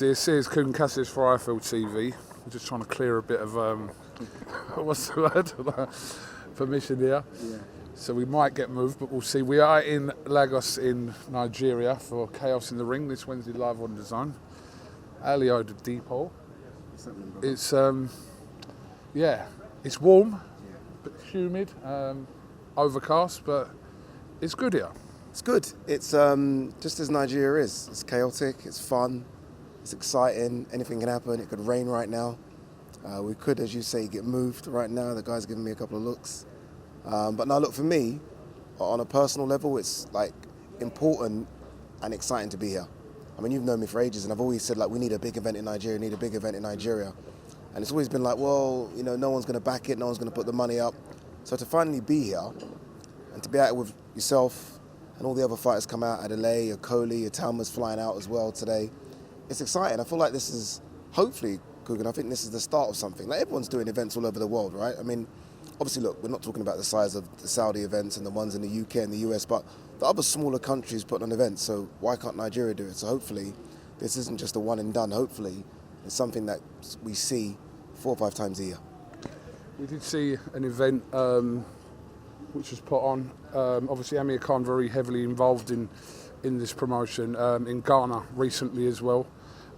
This is Kuhn Cassius for IFLTV. We're just trying to clear a bit of, what's the word? Permission here. Yeah. So we might get moved, but we'll see. We are in Lagos in Nigeria for Chaos in the Ring this Wednesday live on DAZN. Ade Oladipo. It's, it's warm, but humid, overcast, but it's good here. It's good. It's just as Nigeria is. It's chaotic, it's fun, it's exciting. Anything can happen. It could rain right now. We could, as you say, get moved right now. The guy's giving me a couple of looks. But now look, for me, on a personal level, it's like important and exciting to be here. I mean, you've known me for ages, and I've always said, like, we need a big event in Nigeria, need a big event in Nigeria. And it's always been like, well, you know, no one's going to back it, no one's going to put the money up. So to finally be here and to be out with yourself and all the other fighters come out, Adelaide, Okoli, Talma's flying out as well today, it's exciting. I feel like this is, hopefully, Kugan, I think this is the start of something. Like, everyone's doing events all over the world, right? I mean, obviously, look, we're not talking about the size of the Saudi events and the ones in the UK and the US, but the other smaller countries put on events, so why can't Nigeria do it? So hopefully, this isn't just a one and done. Hopefully, it's something that we see 4 or 5 times a year. We did see an event which was put on. Obviously, Amir Khan very heavily involved in this promotion in Ghana recently as well.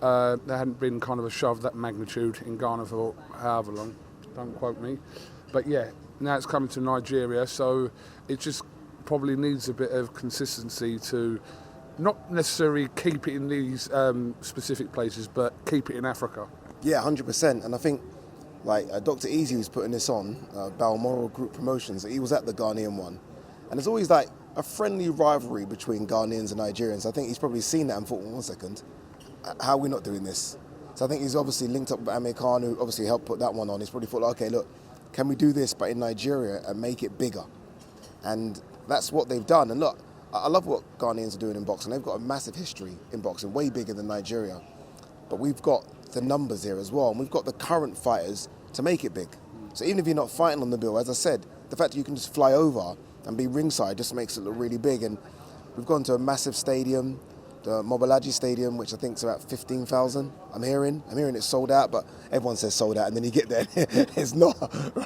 There hadn't been kind of a show of that magnitude in Ghana for however long, don't quote me. But yeah, now it's coming to Nigeria, so it just probably needs a bit of consistency to not necessarily keep it in these specific places, but keep it in Africa. Yeah, 100%. And I think, like, Dr. Easy was putting this on, Balmoral Group Promotions. He was at the Ghanaian one. And there's always, like, a friendly rivalry between Ghanaians and Nigerians. I think he's probably seen that and thought, well, 1 second, how are we not doing this? So I think he's obviously linked up with Amir Khan, who obviously helped put that one on. He's probably thought, okay, look, can we do this, but in Nigeria, and make it bigger? And that's what they've done. And look, I love what Ghanaians are doing in boxing. They've got a massive history in boxing, way bigger than Nigeria. But we've got the numbers here as well, and we've got the current fighters to make it big. So even if you're not fighting on the bill, as I said, the fact that you can just fly over and be ringside just makes it look really big. And we've gone to a massive stadium, the Mobolaji Stadium, which I think is about 15,000. I'm hearing it's sold out, but everyone says sold out, and then you get there, it's not.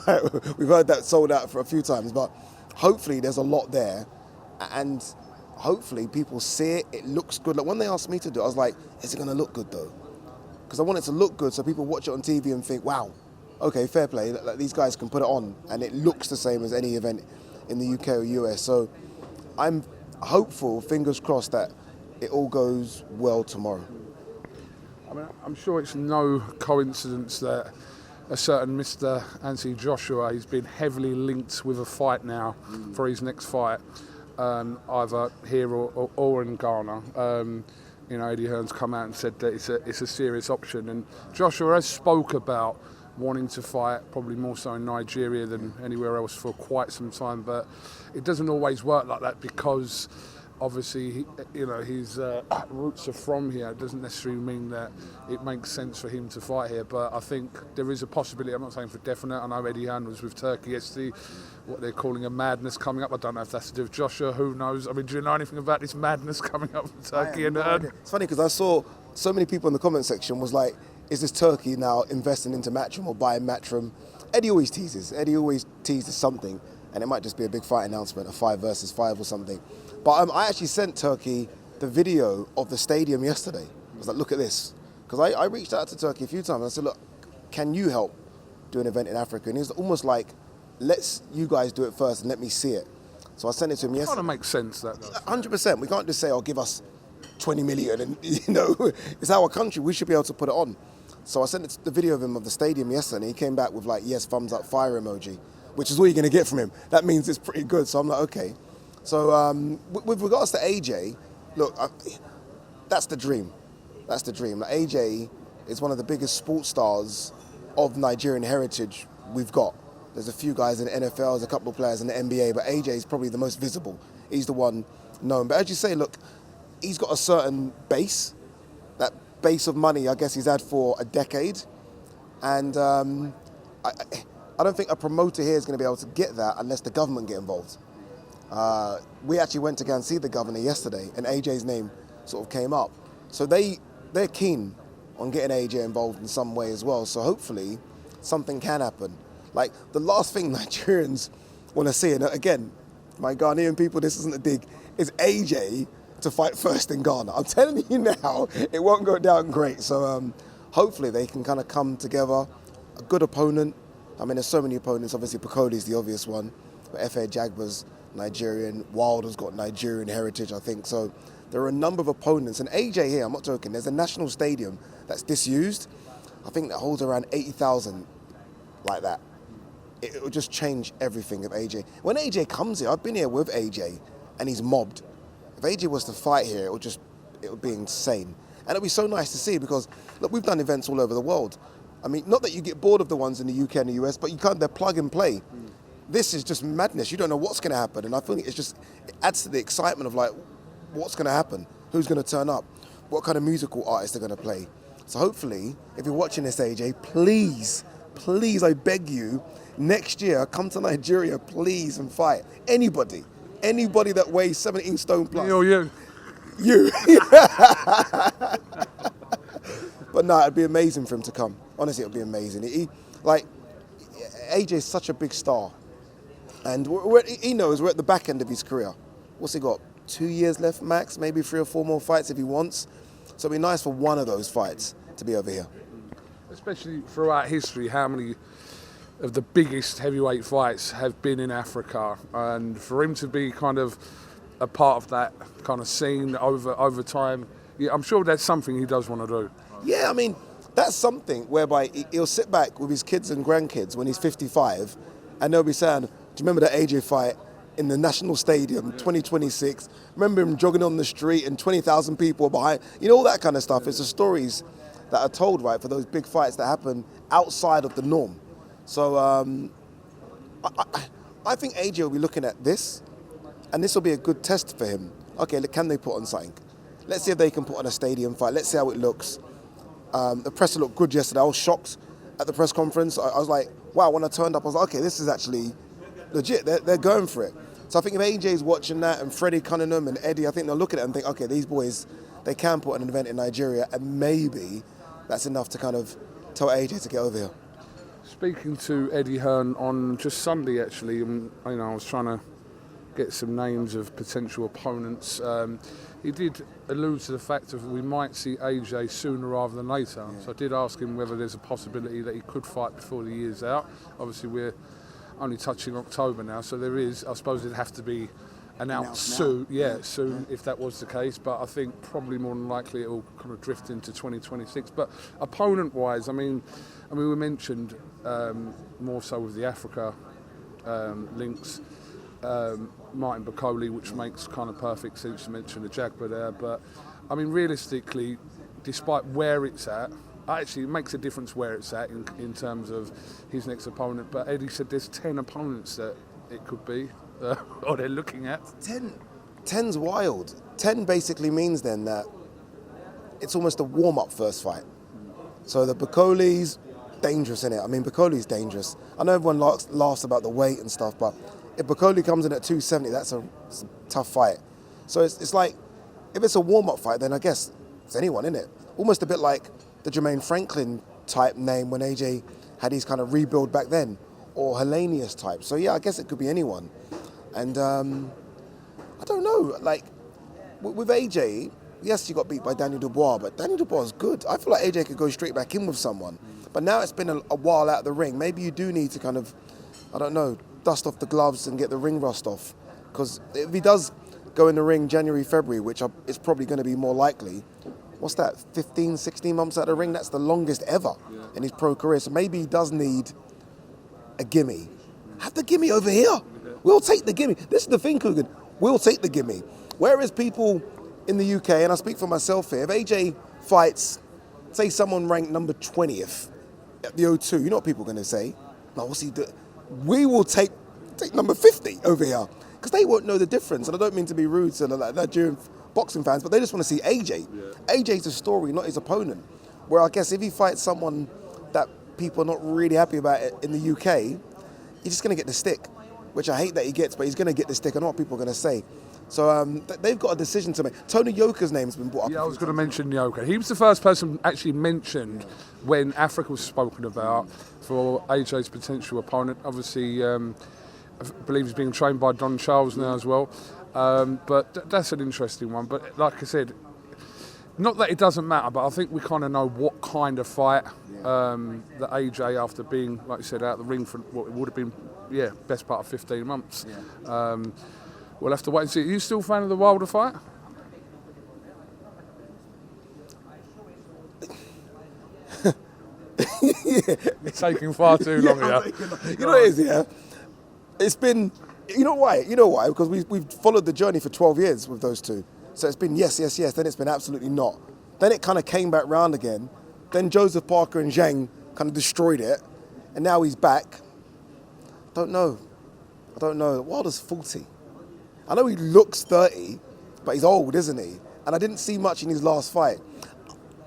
Right? We've heard that sold out for a few times, but hopefully there's a lot there, and hopefully people see it. It looks good. Like when they asked me to do it, I was like, is it going to look good though? Because I want it to look good so people watch it on TV and think, wow, okay, fair play, like, these guys can put it on, and it looks the same as any event in the UK or US. So I'm hopeful, fingers crossed, that it all goes well tomorrow. I mean, I'm sure it's no coincidence that a certain Mr. Anthony Joshua, he's been heavily linked with a fight now for his next fight, either here or in Ghana. You know, Eddie Hearn's come out and said that it's a serious option, and Joshua has spoke about wanting to fight probably more so in Nigeria than anywhere else for quite some time, but it doesn't always work like that because obviously, his roots are from here. It doesn't necessarily mean that it makes sense for him to fight here, but I think there is a possibility. I'm not saying for definite. I know Eddie Hearn was with Turkey yesterday, what they're calling a madness coming up. I don't know if that's to do with Joshua. Who knows? I mean, do you know anything about this madness coming up with Turkey and Hearn? It's funny because I saw so many people in the comment section was like, is this Turkey now investing into Matchroom or buying Matchroom? Eddie always teases. Eddie always teases something, and it might just be a big fight announcement, a 5 versus 5 or something. But I actually sent Turkey the video of the stadium yesterday. I was like, look at this. Because I reached out to Turkey a few times. I said, look, can you help do an event in Africa? And he was almost like, let's you guys do it first and let me see it. So I sent it to him yesterday. It kind of makes sense, that does. 100%. We can't just say, give us 20 million. And, it's our country. We should be able to put it on. So I sent the video of him of the stadium yesterday, and he came back with like, yes, thumbs up, fire emoji, which is all you're going to get from him. That means it's pretty good. So I'm like, okay. So with regards to AJ, look, that's the dream. That's the dream. Like, AJ is one of the biggest sports stars of Nigerian heritage we've got. There's a few guys in the NFL, there's a couple of players in the NBA, but AJ is probably the most visible. He's the one known. But as you say, look, he's got a certain base. That base of money, I guess he's had for a decade. And I don't think a promoter here is going to be able to get that unless the government get involved. We actually went to go and see the governor yesterday, and AJ's name sort of came up. So they're keen on getting AJ involved in some way as well. So hopefully something can happen. Like, the last thing Nigerians want to see, and again, my Ghanaian people, this isn't a dig, is AJ to fight first in Ghana. I'm telling you now, it won't go down great. So hopefully they can kind of come together. A good opponent. I mean, there's so many opponents. Obviously, Pokoli's the obvious one. But F.A. Jagba's Nigerian. Wilder's got Nigerian heritage, I think. So there are a number of opponents. And AJ here, I'm not joking, there's a national stadium that's disused. I think that holds around 80,000 like that. It will just change everything if AJ... When AJ comes here, I've been here with AJ, and he's mobbed. If AJ was to fight here, it would be insane. And it'll be so nice to see because, look, we've done events all over the world. I mean, not that you get bored of the ones in the UK and the US, but you can't, they're plug and play. This is just madness. You don't know what's going to happen. And I think it adds to the excitement of, like, what's going to happen? Who's going to turn up? What kind of musical artists are going to play? So hopefully, if you're watching this, AJ, please, I beg you, next year, come to Nigeria, please, and fight. Anybody that weighs 17 stone plus. You. But no, it'd be amazing for him to come. Honestly, it'd be amazing. AJ's such a big star. And he knows we're at the back end of his career. What's he got? 2 years left max, maybe 3 or 4 more fights if he wants. So it'd be nice for one of those fights to be over here. Especially throughout history, how many of the biggest heavyweight fights have been in Africa, and for him to be kind of a part of that kind of scene over time, yeah, I'm sure that's something he does want to do. Yeah, I mean, that's something whereby he'll sit back with his kids and grandkids when he's 55, and they'll be saying, do you remember that AJ fight in the National Stadium, 2026? Remember him jogging on the street and 20,000 people behind? You know, all that kind of stuff. It's the stories that are told, right, for those big fights that happen outside of the norm. So I think AJ will be looking at this, and this will be a good test for him. Okay, can they put on something? Let's see if they can put on a stadium fight. Let's see how it looks. The press looked good yesterday. I was shocked at the press conference. I was like, wow, when I turned up, I was like, okay, this is actually legit. They're going for it. So I think if AJ's watching that, and Freddie Cunningham and Eddie, I think they'll look at it and think, okay, these boys, they can put an event in Nigeria, and maybe that's enough to kind of tell AJ to get over here. Speaking to Eddie Hearn on just Sunday, actually, I was trying to get some names of potential opponents. He did allude to the fact that we might see AJ sooner rather than later. Yeah. So I did ask him whether there's a possibility that he could fight before the year's out. Obviously, we're only touching October now, so there is, I suppose it'd have to be announced soon. Soon, if that was the case. But I think probably more than likely it will kind of drift into 2026. But opponent-wise, I mean, we mentioned more so with the Africa links. Martin Bakoli, which makes kind of perfect sense to mention the Jagba there, but I mean, realistically, despite where it's at, actually it makes a difference where it's at in terms of his next opponent. But Eddie said there's 10 opponents that it could be, or they're looking at. 10's wild. 10 basically means then that it's almost a warm-up first fight. So the Bakoli's dangerous, innit? I mean, Bakoli's dangerous. I know everyone laughs about the weight and stuff, but if Bakoli comes in at 270, that's a tough fight. So it's like, if it's a warm-up fight, then I guess it's anyone, innit? Almost a bit like the Jermaine Franklin type name when AJ had his kind of rebuild back then, or Hellenius type. So yeah, I guess it could be anyone. And I don't know, like, with AJ, yes, he got beat by Daniel Dubois, but Daniel Dubois is good. I feel like AJ could go straight back in with someone. But now it's been a while out of the ring. Maybe you do need to kind of, I don't know, dust off the gloves and get the ring rust off. Because if he does go in the ring January, February, which is probably going to be more likely, what's that, 15, 16 months out of the ring? That's the longest ever in his pro career. So maybe he does need a gimme. Have the gimme over here. We'll take the gimme. This is the thing, Coogan. We'll take the gimme. Whereas people in the UK, and I speak for myself here, if AJ fights, say someone ranked number 20th at the O2, you know what people are going to say? No, what's he do? We will take number 50 over here, because they won't know the difference. And I don't mean to be rude to the Nigerian boxing fans, but they just want to see AJ. Yeah. AJ's a story, not his opponent. Where I guess if he fights someone that people are not really happy about in the UK, he's just going to get the stick. which I hate that he gets, but he's going to get the stick. I know what people are going to say. So they've got a decision to make. Tony Yoka's name's been brought up. Yeah, I was going to mention Yoka. He was the first person actually mentioned when Africa was spoken about for AJ's potential opponent. Obviously, I believe he's being trained by Don Charles now as well. But that's an interesting one. But like I said, not that it doesn't matter, but I think we kind of know what kind of fight that AJ, after being, like you said, out of the ring for what it would have been, best part of 15 months. Yeah. We'll have to wait and see. Are you still a fan of the Wilder fight? It's taking far too long here. You know what it is, yeah? It's been, you know why? Because we've followed the journey for 12 years with those two. So it's been yes, then it's been absolutely not. Then it kind of came back round again. Then Joseph Parker and Zhang kind of destroyed it. And now he's back. I don't know. Wilder's 40. I know he looks 30, but he's old, isn't he? And I didn't see much in his last fight.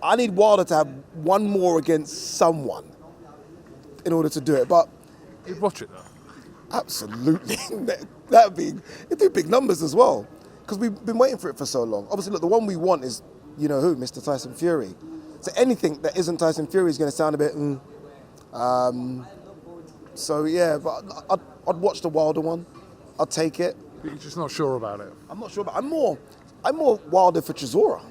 I need Wilder to have one more against someone in order to do it. But you'd watch it though. Absolutely. It'd be big numbers as well. Because we've been waiting for it for so long. Obviously, look, the one we want is, you know who, Mr. Tyson Fury. So anything that isn't Tyson Fury is going to sound a bit, So yeah, but I'd watch the Wilder one. I'd take it. You're just not sure about it. I'm not sure, but I'm more Wilder for Chisora,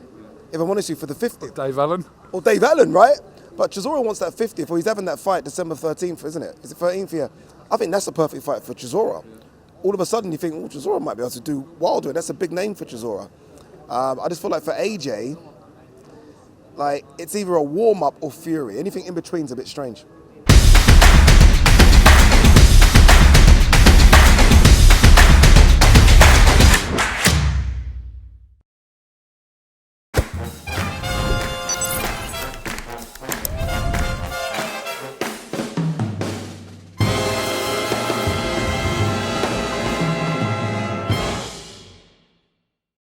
if I'm honest with you, for the 50th. Dave Allen? Or Dave Allen, right? But Chisora wants that 50th, or he's having that fight December 13th, isn't it? Is it 13th? Yeah. I think that's a perfect fight for Chisora. All of a sudden you think, Chisora might be able to do Wilder, and that's a big name for Chisora. I just feel like for AJ, like, it's either a warm-up or Fury. Anything in between is a bit strange.